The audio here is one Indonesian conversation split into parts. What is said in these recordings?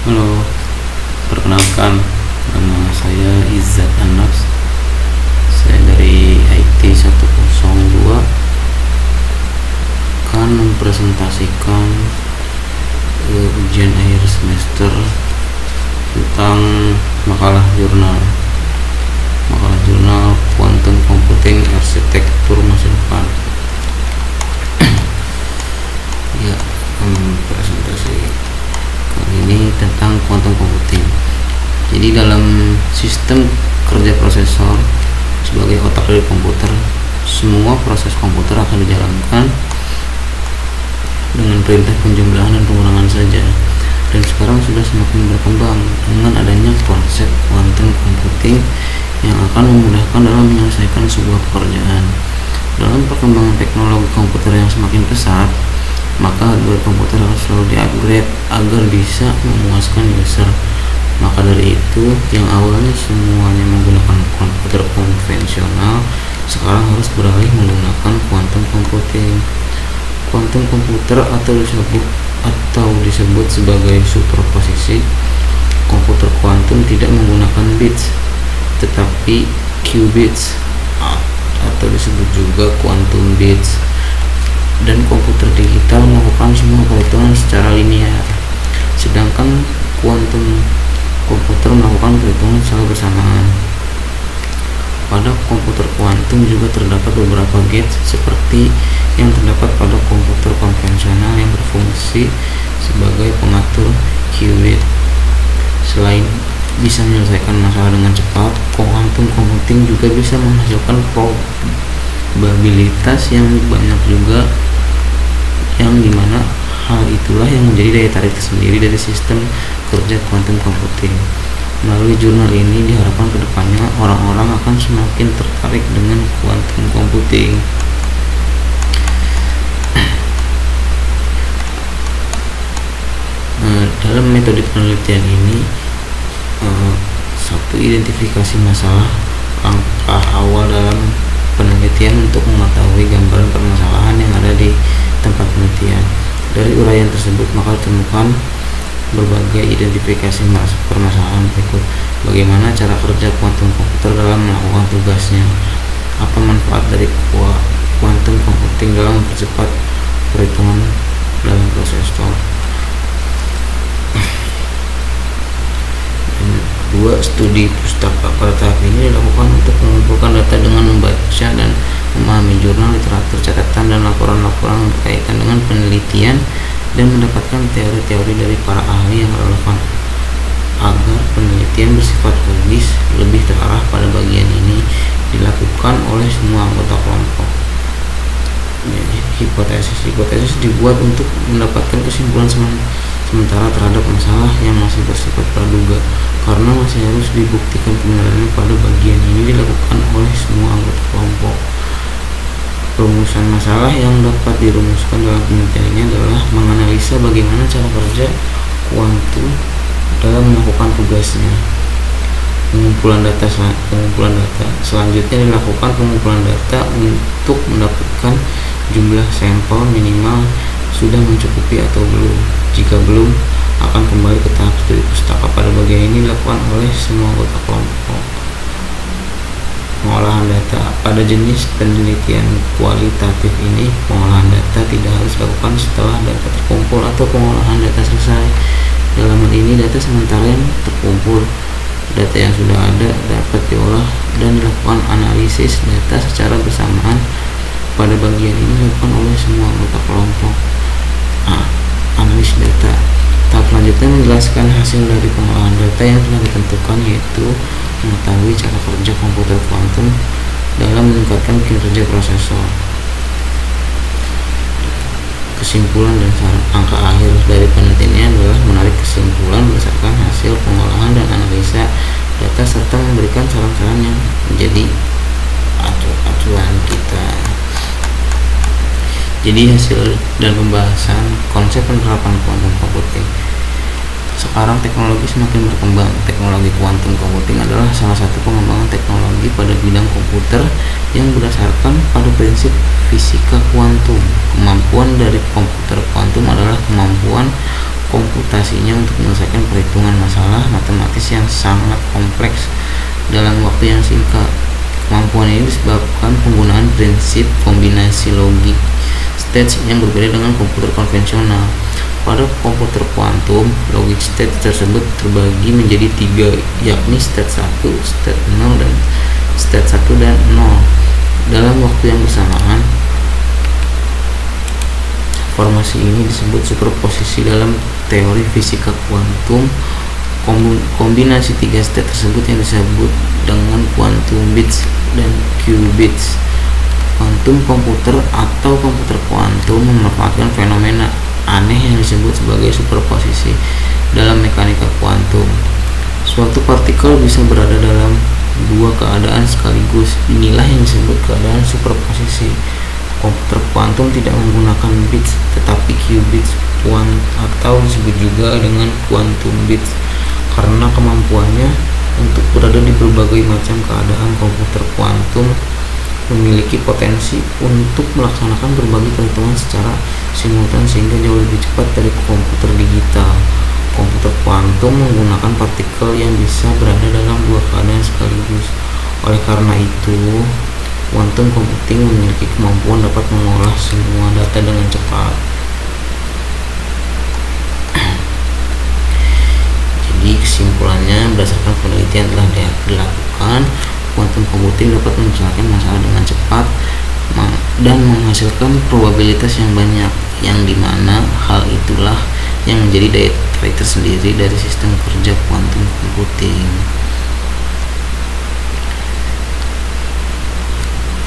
Halo, perkenalkan, nama saya Izzat Anas. Saya dari IT 102 akan mempresentasikan ujian akhir semester tentang makalah jurnal Quantum Computing Arsitektur Masa Depan. Ya, presentasi kali ini tentang quantum computing. Jadi dalam sistem kerja prosesor sebagai otak dari komputer, semua proses komputer akan dijalankan dengan perintah penjumlahan dan pengurangan saja. Dan sekarang sudah semakin berkembang dengan adanya konsep quantum computing yang akan memudahkan dalam menyelesaikan sebuah pekerjaan. Dalam perkembangan teknologi komputer yang semakin pesat, maka hardware komputer harus selalu di-upgrade agar bisa memuaskan user. Maka dari itu, yang awalnya semuanya menggunakan komputer konvensional, sekarang harus beralih menggunakan quantum computing. Quantum komputer atau disebut sebagai superposisi komputer kuantum tidak menggunakan bits, tetapi qubits atau disebut juga quantum bits. Dan komputer digital melakukan semua perhitungan secara linear, sedangkan quantum komputer melakukan perhitungan secara bersamaan. Pada komputer kuantum juga terdapat beberapa gates seperti yang terdapat pada komputer konvensional yang berfungsi sebagai pengatur qubit. Selain bisa menyelesaikan masalah dengan cepat, quantum computing juga bisa menghasilkan probabilitas yang banyak juga, yang dimana hal itulah yang menjadi daya tarik tersendiri dari sistem kerja quantum computing. Melalui jurnal ini diharapkan kedepannya orang-orang akan semakin tertarik dengan quantum computing. Dalam metode penelitian ini, satu, identifikasi masalah. Langkah awal dalam penelitian untuk mengetahui gambaran permasalahan yang ada di tempat penelitian. Dari uraian tersebut maka ditemukan berbagai identifikasi permasalahan berikut. Bagaimana cara kerja quantum komputer dalam melakukan tugasnya? Apa manfaat dari quantum computing dalam mempercepat perhitungan dalam prosesor? Kedua, studi pustaka. Pada tahap ini dilakukan untuk mengumpulkan data dengan membaca dan memahami jurnal, literatur, catatan, dan laporan-laporan berkaitan dengan penelitian dan mendapatkan teori-teori dari para ahli yang relevan agar penelitian bersifat logis. Lebih terarah pada bagian ini dilakukan oleh semua anggota kelompok. Hipotesis dibuat untuk mendapatkan kesimpulan sementara terhadap masalah yang masih bersifat praduga, karena masih harus dibuktikan kebenarannya. Pada bagian ini dilakukan oleh semua anggota kelompok. Rumusan masalah yang dapat dirumuskan dalam penelitian ini adalah menganalisa bagaimana cara kerja kuantum dalam melakukan tugasnya. Pengumpulan data. Selanjutnya dilakukan pengumpulan data untuk mendapatkan jumlah sampel minimal sudah mencukupi atau belum. Jika belum, akan kembali ke tahap studi pustaka. Pada bagian ini dilakukan oleh semua anggota kelompok. Pengolahan data. Pada jenis penelitian kualitatif ini, pengolahan data tidak harus dilakukan setelah data terkumpul atau pengolahan data selesai. Dalam hal ini, data sementara yang terkumpul, data yang sudah ada dapat diolah dan dilakukan analisis data secara bersamaan. Pada bagian ini dilakukan oleh semua anggota kelompok. Analis data. Tahap selanjutnya menjelaskan hasil dari pengolahan data yang telah ditentukan, yaitu mengetahui cara kerja komputer kuantum dalam meningkatkan kinerja prosesor. Kesimpulan dan angka akhir dari penelitian adalah menarik kesimpulan berdasarkan hasil pengolahan dan analisa data serta memberikan saran-saran yang menjadi acuan kita. Jadi hasil dan pembahasan konsep penerapan quantum computing. Sekarang teknologi semakin berkembang. Teknologi quantum computing adalah salah satu pengembangan teknologi pada bidang komputer yang berdasarkan pada prinsip fisika kuantum. Kemampuan dari komputer kuantum adalah kemampuan komputasi aplikasinya untuk menyelesaikan perhitungan masalah matematis yang sangat kompleks dalam waktu yang singkat. Kemampuan ini disebabkan penggunaan prinsip kombinasi logik stage yang berbeda dengan komputer konvensional. Pada komputer kuantum, logic state tersebut terbagi menjadi 3, yakni state 1, state 0, dan state 1 dan 0 dalam waktu yang bersamaan. Formasi ini disebut superposisi dalam teori fisika kuantum. Kombinasi 3 state tersebut yang disebut dengan quantum bits dan qubits. Kuantum komputer atau komputer kuantum memanfaatkan fenomena aneh yang disebut sebagai superposisi dalam mekanika kuantum. Suatu partikel bisa berada dalam 2 keadaan sekaligus. Inilah yang disebut keadaan superposisi. Komputer kuantum tidak menggunakan bits tetapi qubits atau disebut juga dengan quantum bits karena kemampuannya untuk berada di berbagai macam keadaan. Komputer kuantum memiliki potensi untuk melaksanakan berbagai perhitungan secara simultan sehingga jauh lebih cepat dari komputer digital. Komputer kuantum menggunakan partikel yang bisa berada dalam 2 keadaan sekaligus. Oleh karena itu, quantum computing memiliki kemampuan dapat mengolah semua data dengan cepat. Jadi kesimpulannya, berdasarkan penelitian telah dilakukan, quantum computing dapat menyelesaikan masalah dengan cepat dan menghasilkan probabilitas yang banyak, yang dimana hal itulah yang menjadi daya tarik tersendiri dari sistem kerja quantum computing.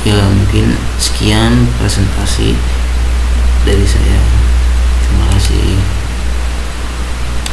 Ya, mungkin sekian presentasi dari saya. Terima kasih.